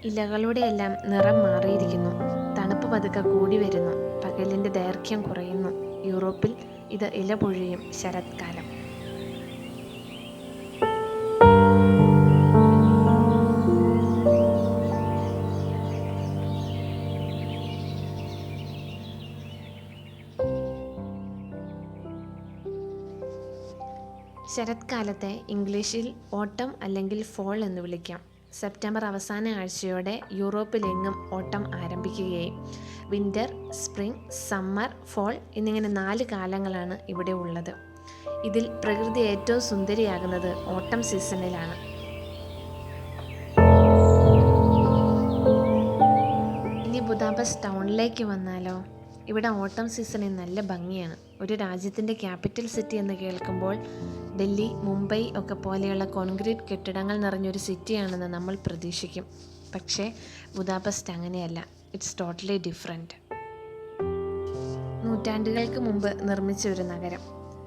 ഇലകളുടെ എല്ലാം നിറം മാറിയിരിക്കുന്നു. തണുപ്പ് പതുക്കെ കൂടി വരുന്നു. പകലിൻ്റെ ദൈർഘ്യം കുറയുന്നു. യൂറോപ്പിൽ ഇത് ഇല പൊഴിയും ശരത്കാലം. ശരത്കാലത്തെ ഇംഗ്ലീഷിൽ ഓട്ടം അല്ലെങ്കിൽ ഫോൾ എന്ന് വിളിക്കാം. സെപ്റ്റംബർ അവസാന ആഴ്ചയോടെ യൂറോപ്പിലെങ്ങും ഓട്ടം ആരംഭിക്കുകയായി. വിൻ്റർ, സ്പ്രിംഗ്, സമ്മർ, ഫോൾ എന്നിങ്ങനെ 4 കാലങ്ങളാണ് ഇവിടെ ഉള്ളത്. ഇതിൽ പ്രകൃതി ഏറ്റവും സുന്ദരിയാകുന്നത് ഓട്ടം സീസണിലാണ്. ഇനി ബുദാപെസ്റ്റ് ടൗണിലേക്ക് വന്നാലോ? ഇവിടെ ഓട്ടം സീസണിൽ നല്ല ഭംഗിയാണ്. ഒരു രാജ്യത്തിൻ്റെ ക്യാപിറ്റൽ സിറ്റി എന്ന് കേൾക്കുമ്പോൾ ഡൽഹി, മുംബൈ ഒക്കെ പോലെയുള്ള കോൺക്രീറ്റ് കെട്ടിടങ്ങൾ നിറഞ്ഞൊരു സിറ്റിയാണെന്ന് നമ്മൾ പ്രതീക്ഷിക്കും. പക്ഷേ ബുദാപെസ്റ്റ് അങ്ങനെയല്ല. It's totally different. നൂറ്റാണ്ടുകൾക്ക് മുമ്പ് നിർമ്മിച്ച ഒരു നഗരം.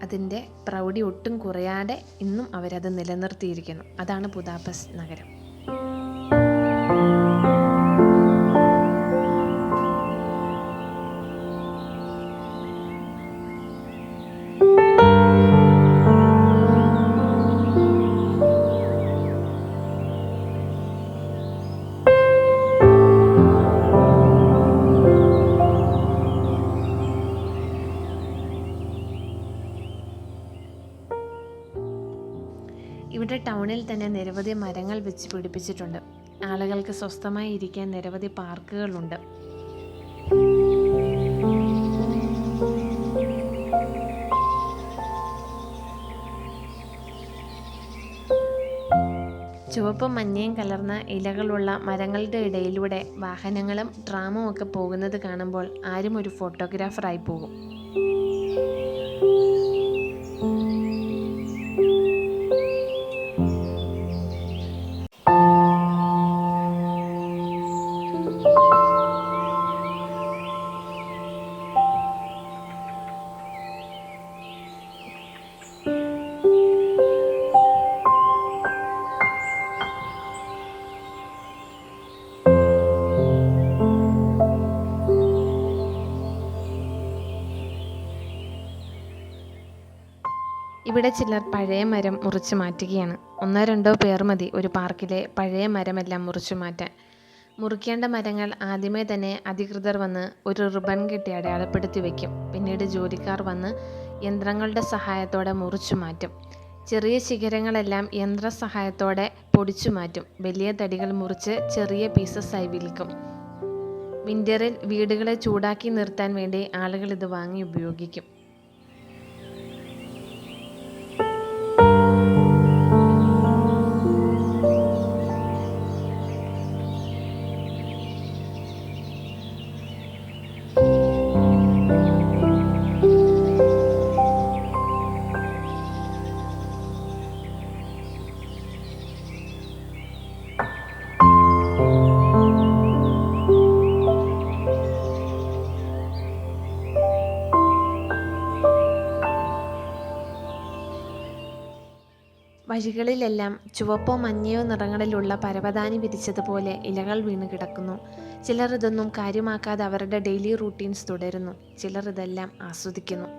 അതിൻ്റെ പ്രൗഢി ഒട്ടും കുറയാതെ ഇന്നും അവരത് നിലനിർത്തിയിരിക്കുന്നു. അതാണ് ബുദാപെസ്റ്റ് നഗരം. ഇവിടെ ടൗണിൽ തന്നെ നിരവധി മരങ്ങൾ വെച്ച് പിടിപ്പിച്ചിട്ടുണ്ട്. ആളുകൾക്ക് സ്വസ്ഥമായി ഇരിക്കാൻ നിരവധി പാർക്കുകളുണ്ട്. ചുവപ്പും മഞ്ഞയും കലർന്ന ഇലകളുള്ള മരങ്ങളുടെ ഇടയിലൂടെ വാഹനങ്ങളും ട്രാമും ഒക്കെ പോകുന്നത് കാണുമ്പോൾ ആരും ഒരു ഫോട്ടോഗ്രാഫറായി പോകും. ഇവിടെ ചിലർ പഴയ മരം മുറിച്ചു മാറ്റുകയാണ്. 1-2 പേർ മതി ഒരു പാർക്കിലെ പഴയ മരമെല്ലാം മുറിച്ചു മാറ്റാൻ. മുറിക്കേണ്ട മരങ്ങൾ ആദ്യമേ തന്നെ അധികൃതർ വന്ന് ഒരു റിബൺ കെട്ടി അടയാളപ്പെടുത്തി വയ്ക്കും. പിന്നീട് ജോലിക്കാർ വന്ന് യന്ത്രങ്ങളുടെ സഹായത്തോടെ മുറിച്ചു മാറ്റും. ചെറിയ ശിഖരങ്ങളെല്ലാം യന്ത്ര സഹായത്തോടെ പൊടിച്ചു മാറ്റും. വലിയ തടികൾ മുറിച്ച് ചെറിയ പീസസായി വിൽക്കും. വിൻ്ററിൽ വീടുകളെ ചൂടാക്കി നിർത്താൻ വേണ്ടി ആളുകൾ ഇത് വാങ്ങി ഉപയോഗിക്കും. വഴികളിലെല്ലാം ചുവപ്പോ മഞ്ഞയോ നിറങ്ങളിലുള്ള പരവതാനി വിരിച്ചതുപോലെ ഇലകൾ വീണ് കിടക്കുന്നു. ചിലർ ഇതൊന്നും കാര്യമാക്കാതെ അവരുടെ ഡെയിലി റൂട്ടീൻസ് തുടരുന്നു. ചിലർ ഇതെല്ലാം ആസ്വദിക്കുന്നു.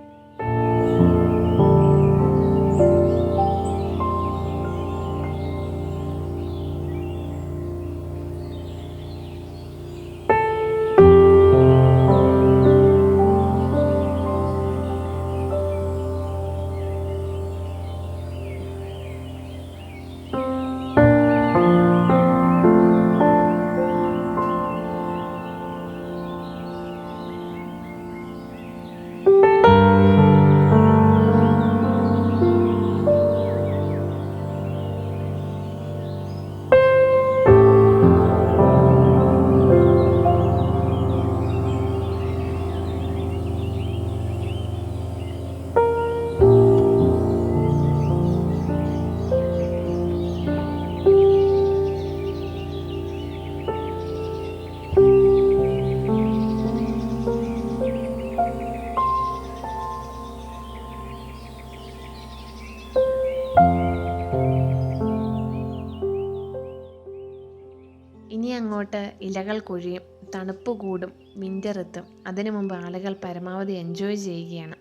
അങ്ങോട്ട് ഇലകൾ കൊഴിയും, തണുപ്പ് കൂടും, വിൻ്റർ എത്തും. അതിനു മുമ്പ് ആളുകൾ പരമാവധി എൻജോയ് ചെയ്യുകയാണ്.